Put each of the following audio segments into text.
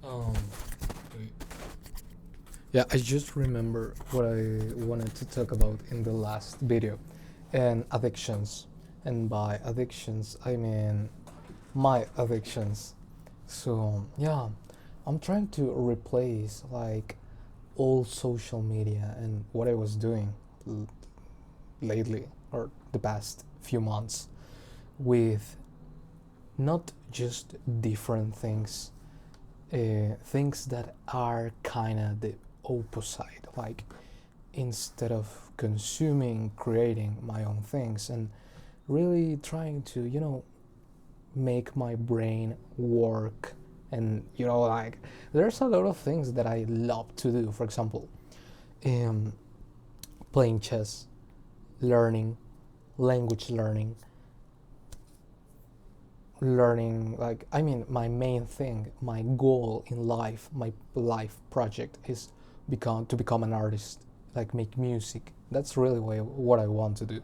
Um, wait. Yeah, I just remember what I wanted to talk about in the last video, and addictions. And by addictions, I mean my addictions. So yeah, I'm trying to replace like all social media and what I was doing l- lately or the past few months with not just different things that are kind of the opposite. Like instead of consuming, creating my own things and really trying to, make my brain work. And, like there's a lot of things that I love to do. For example, um, playing chess, learning, language learning, like I mean my main thing, my goal in life, my life project is become an artist, like make music. That's really what I want to do.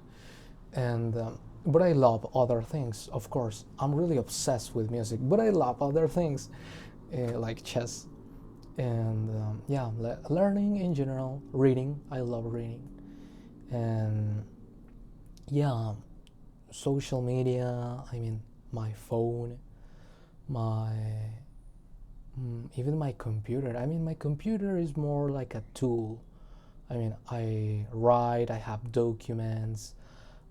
And but I love other things. Of course, I'm really obsessed with music, but I love other things, like chess and yeah, learning in general, reading. I love reading. And yeah, social media, I mean my phone, my even my computer. I mean, my computer is more like a tool. I mean, I write, I have documents,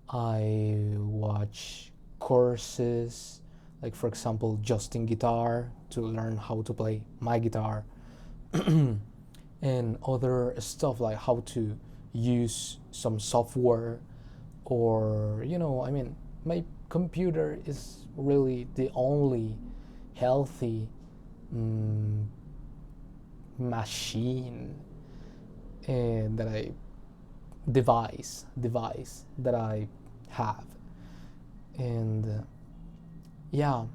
I watch courses, like for example, Justin Guitar to learn how to play my guitar, and other stuff like how to use some software, or I mean, my computer is really the only healthy mm, machine that I device that I have. And yeah,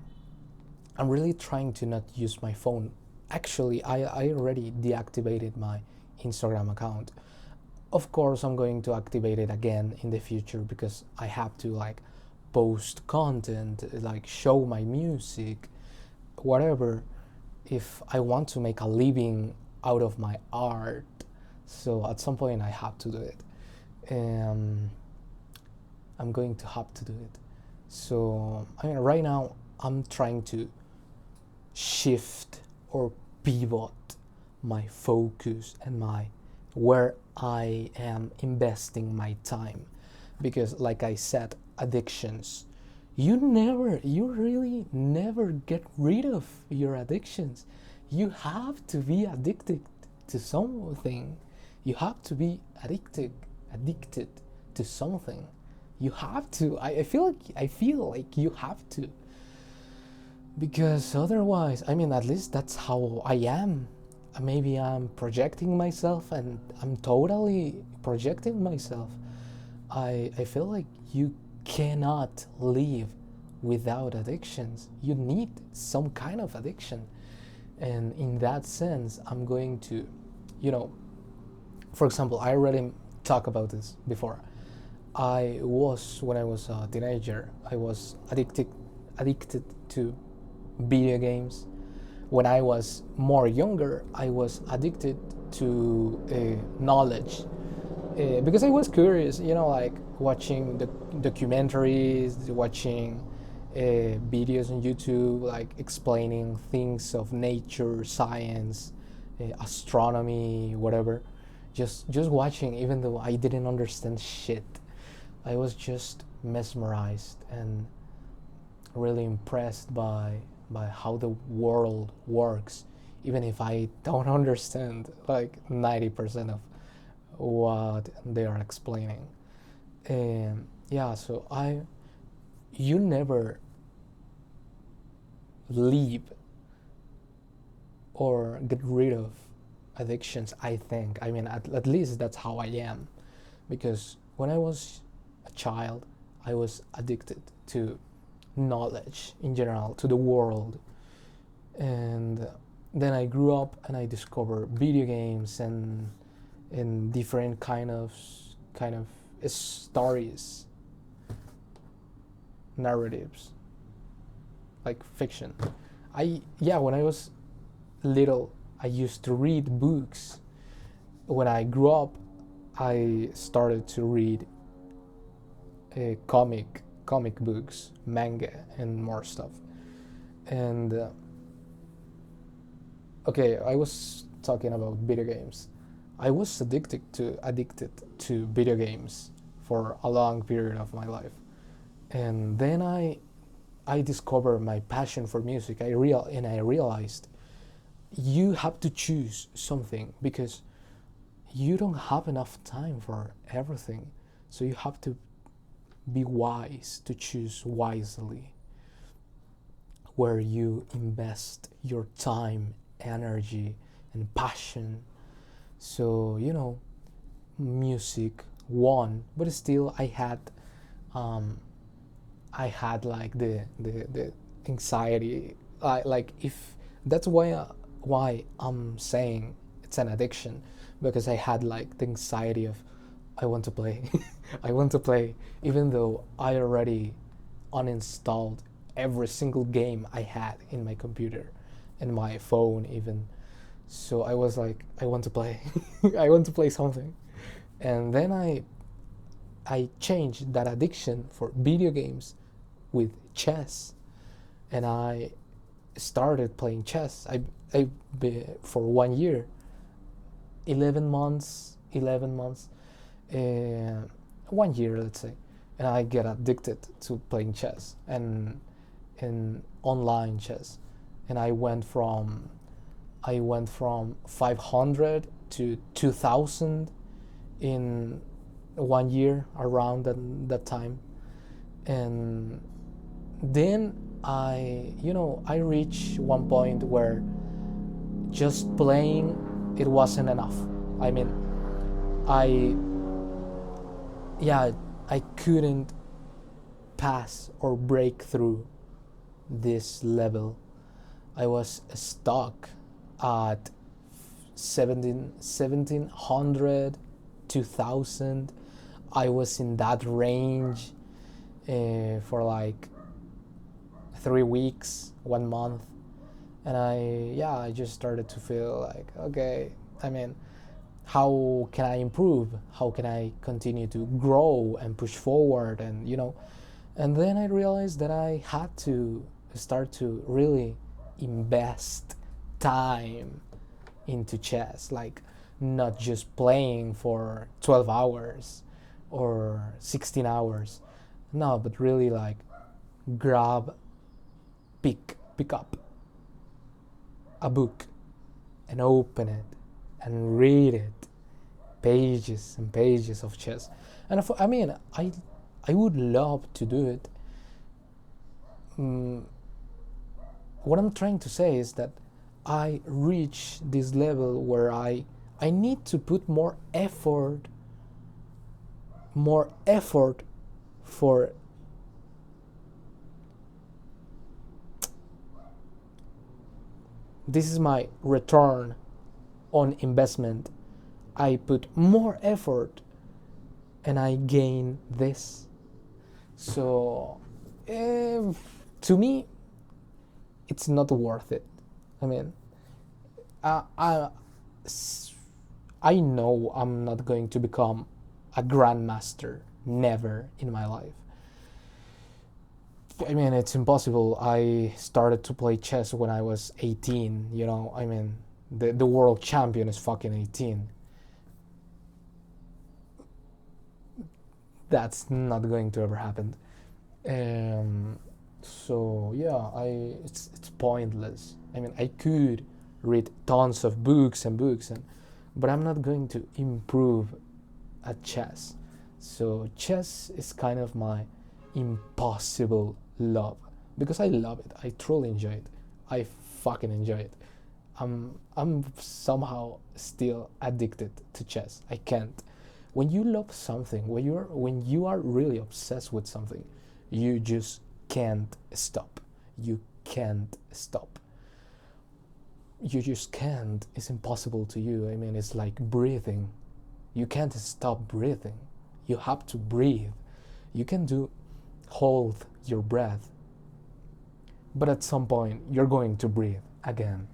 I'm really trying to not use my phone. Actually, I already deactivated my Instagram account. Of course, I'm going to activate it again in the future because I have to like post content, like show my music, whatever, if I want to make a living out of my art. So at some point I have to do it. Um, I'm going to have to do it. So I mean, right now I'm trying to shift or pivot my focus and my where I am investing my time, because like I said, addictions, you really never get rid of your addictions. You have to be addicted to something. You have to be addicted to something. You have to. I feel like you have to, because otherwise, I mean, at least that's how I am. Maybe I'm projecting myself, and I'm totally projecting myself. I feel like you cannot live without addictions. You need some kind of addiction. And in that sense, I'm going to, you know, for example, I already talked about this before. When I was a teenager, I was addicted to video games. When I was more younger, I was addicted to knowledge, because I was curious, like watching the documentaries, watching videos on YouTube, like explaining things of nature, science, astronomy, whatever. Just watching, even though I didn't understand shit. I was just mesmerized and really impressed by how the world works, even if I don't understand like 90% of what they are explaining. Yeah, so you never leave or get rid of addictions. I think. I mean, at least that's how I am, because when I was a child, I was addicted to knowledge in general, to the world. And then I grew up and I discovered video games and different kind of stories, narratives, like fiction. When I was little, I used to read books. When I grew up, I started to read comic books, manga, and more stuff. And okay, I was talking about video games. I was addicted to video games for a long period of my life, and then I discovered my passion for music. I realized you have to choose something because you don't have enough time for everything. So you have to be wise to choose wisely where you invest your time, energy, and passion. So, music won, but still um, I had like the anxiety. Like if that's why I'm saying it's an addiction, because I had like the anxiety of I want to play, I want to play, even though I already uninstalled every single game I had in my computer and my phone even. So I was like, I want to play, I want to play something, and then I changed that addiction for video games with chess, and I started playing chess. I for 1 year, 11 months, 1 year, let's say, and I get addicted to playing chess and online chess, and I went from 500 to 2,000 in 1 year around that time, and then I reached one point where just playing it wasn't enough. I mean, I yeah, I couldn't pass or break through this level. I was stuck at 1700, 2000. I was in that range for like 3 weeks, 1 month, and I just started to feel like, okay, I mean, how can I improve? How can I continue to grow and push forward? And then I realized that I had to start to really invest time into chess, like not just playing for 12 hours or 16 hours. No, but really like grab, pick up a book and open it and read it, pages and pages of chess. And I mean, I would love to do it. Mm, what I'm trying to say is that I reach this level where I need to put more effort for this is my return on investment. I put more effort and I gain this. So to me, it's not worth it. I mean, I, I, I know I'm not going to become a grandmaster, never in my life. I mean, it's impossible. I started to play chess when I was 18, I mean, the world champion is fucking 18. That's not going to ever happen. So yeah, it's pointless. I mean, I could read tons of books and books, but I'm not going to improve at chess. So chess is kind of my impossible love, because I love it. I truly enjoy it. I fucking enjoy it. I'm somehow still addicted to chess. I can't. When you love something, when you are really obsessed with something, you just can't stop. You can't stop. You just can't. It's impossible to you. I mean, it's like breathing. You can't stop breathing. You have to breathe. You can hold your breath, but at some point you're going to breathe again.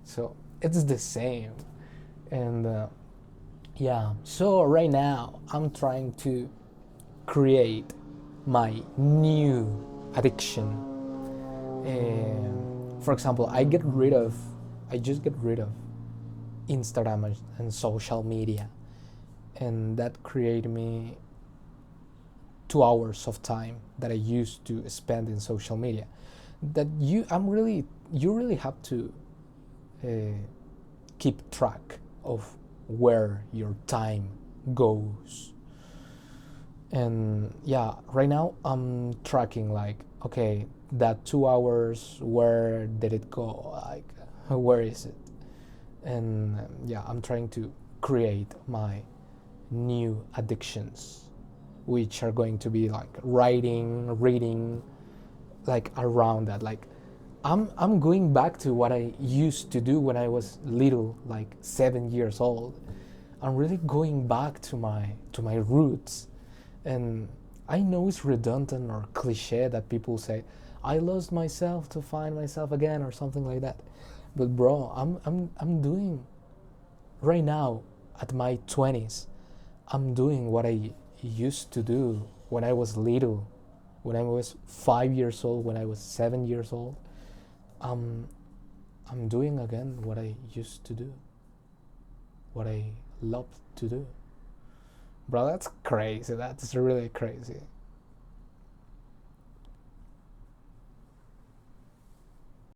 So it's the same. And yeah, so right now I'm trying to create my new addiction. For example, I just get rid of Instagram and social media, and that created me 2 hours of time that I used to spend in social media. That you really have to uh, keep track of where your time goes. And yeah, right now I'm tracking, like, okay, that 2 hours, where did it go? Like, where is it? And yeah, I'm trying to create my new addictions, which are going to be like writing, reading, like around that. Like, I'm going back to what I used to do when I was little, like 7 years old. I'm really going back to my roots. And I know it's redundant or cliche that people say, I lost myself to find myself again, or something like that. But bro, I'm doing right now, at my 20s, I'm doing what I used to do when I was little, when I was 5 years old, when I was 7 years old. I'm I'm doing again what I used to do, what I loved to do. Bro, that's crazy. That's really crazy.